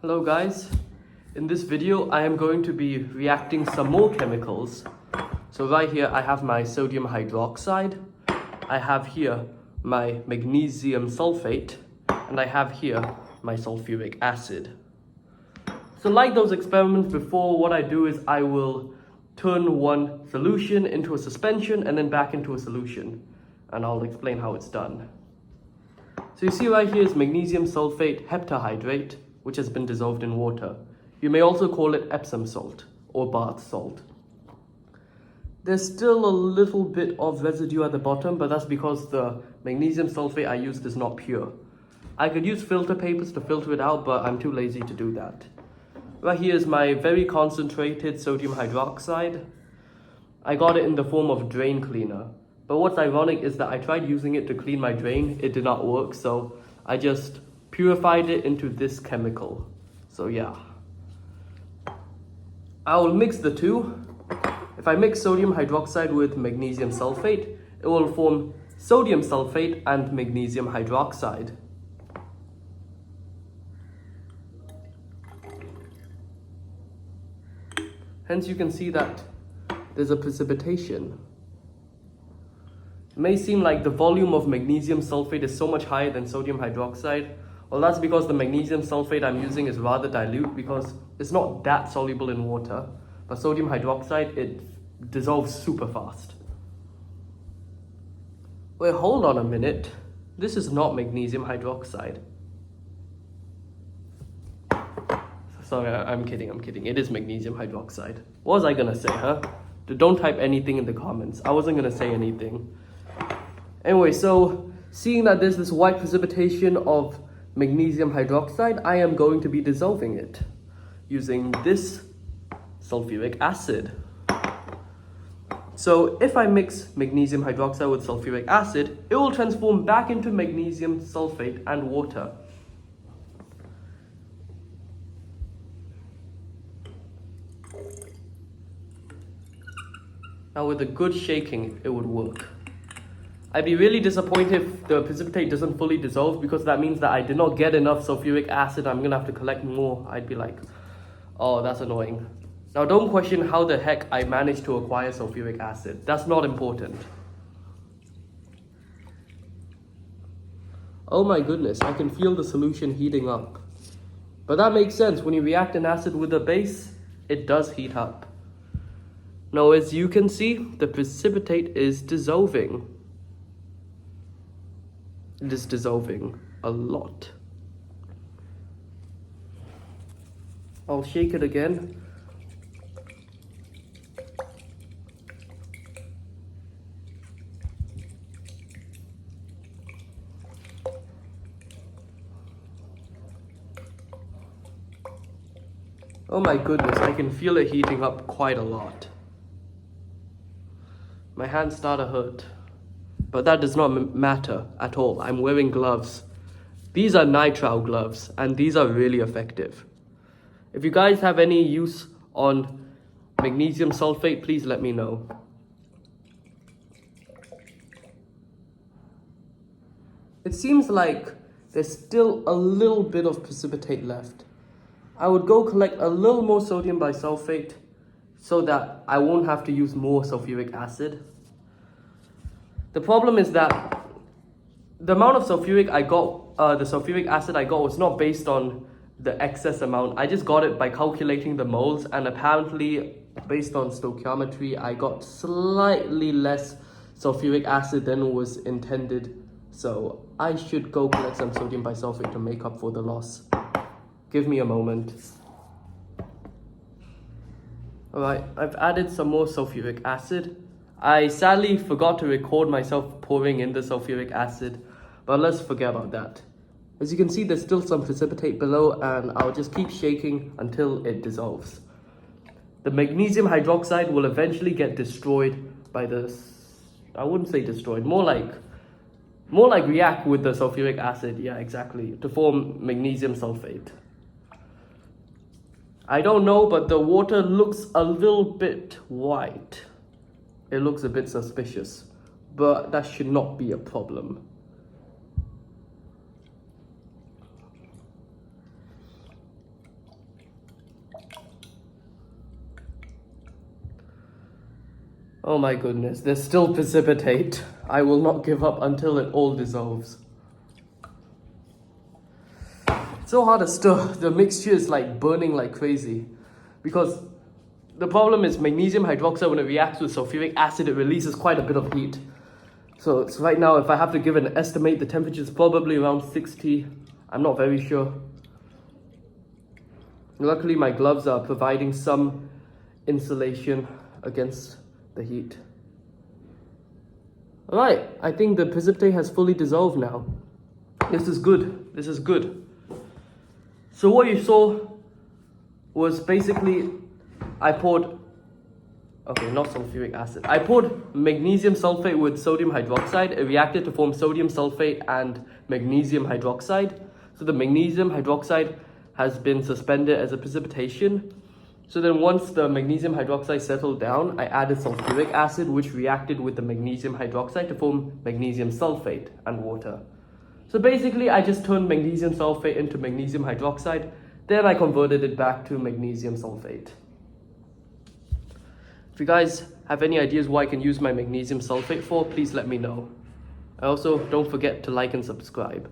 Hello guys, in this video I am going to be reacting some more chemicals. So right here I have my sodium hydroxide, I have here my magnesium sulfate, and I have here my sulfuric acid. So like those experiments before, what I do is I will turn one solution into a suspension and then back into a solution, and I'll explain how it's done. So you see right here is magnesium sulfate heptahydrate, which has been dissolved in water. You may also call it Epsom salt or bath salt. There's still a little bit of residue at the bottom, but that's because the magnesium sulfate I used is not pure. I could use filter papers to filter it out, but I'm too lazy to do that. Right here is my very concentrated sodium hydroxide. I got it in the form of drain cleaner. But what's ironic is that I tried using it to clean my drain, it did not work, so I just purified it into this chemical. So yeah. I will mix the two. If I mix sodium hydroxide with magnesium sulfate, it will form sodium sulfate and magnesium hydroxide. Hence you can see that there's a precipitation. It may seem like the volume of magnesium sulfate is so much higher than sodium hydroxide. Well, that's because the magnesium sulfate I'm using is rather dilute because it's not that soluble in water. But sodium hydroxide, it dissolves super fast. Wait, hold on a minute. This is not magnesium hydroxide. Sorry, I'm kidding. It is magnesium hydroxide. What was I gonna say, huh? Don't type anything in the comments. I wasn't gonna say anything. Anyway, so seeing that there's this white precipitation of magnesium hydroxide, I am going to be dissolving it using this sulfuric acid. So if I mix magnesium hydroxide with sulfuric acid, it will transform back into magnesium sulfate and water. Now with a good shaking, it would work. I'd be really disappointed if the precipitate doesn't fully dissolve because that means that I did not get enough sulfuric acid. I'm gonna have to collect more. I'd be like, oh, that's annoying. Now don't question how the heck I managed to acquire sulfuric acid. That's not important. Oh my goodness, I can feel the solution heating up. But that makes sense. When you react an acid with a base, it does heat up. Now as you can see, the precipitate is dissolving. It is dissolving a lot. I'll shake it again. Oh my goodness, I can feel it heating up quite a lot. My hands start to hurt. But that does not matter at all. I'm wearing gloves. These are nitrile gloves, and these are really effective. If you guys have any use on magnesium sulfate, please let me know. It seems like there's still a little bit of precipitate left. I would go collect a little more sodium bisulfate so that I won't have to use more sulfuric acid. The problem is that the amount of sulfuric acid I got was not based on the excess amount. I just got it by calculating the moles, and apparently based on stoichiometry, I got slightly less sulfuric acid than was intended. So I should go collect some sodium bisulfate to make up for the loss. Give me a moment. Alright, I've added some more sulfuric acid. I sadly forgot to record myself pouring in the sulfuric acid, but let's forget about that. As you can see, there's still some precipitate below, and I'll just keep shaking until it dissolves. The magnesium hydroxide will eventually get destroyed by this. I wouldn't say destroyed, more like react with the sulfuric acid, yeah, exactly, to form magnesium sulfate. I don't know, but the water looks a little bit white. It looks a bit suspicious, but that should not be a problem. Oh my goodness, there's still precipitate. I will not give up until it all dissolves. It's so hard to stir. The mixture is like burning like crazy. Because the problem is magnesium hydroxide, when it reacts with sulfuric acid, it releases quite a bit of heat. So it's right now, if I have to give an estimate, the temperature is probably around 60. I'm not very sure. Luckily, my gloves are providing some insulation against the heat. Alright, I think the precipitate has fully dissolved now. This is good. This is good. So what you saw was basically, I poured, okay, not sulfuric acid. I poured magnesium sulfate with sodium hydroxide. It reacted to form sodium sulfate and magnesium hydroxide. So the magnesium hydroxide has been suspended as a precipitation. So then once the magnesium hydroxide settled down, I added sulfuric acid, which reacted with the magnesium hydroxide to form magnesium sulfate and water. So basically, I just turned magnesium sulfate into magnesium hydroxide. Then I converted it back to magnesium sulfate. If you guys have any ideas what I can use my magnesium sulfate for, please let me know. Also, don't forget to like and subscribe.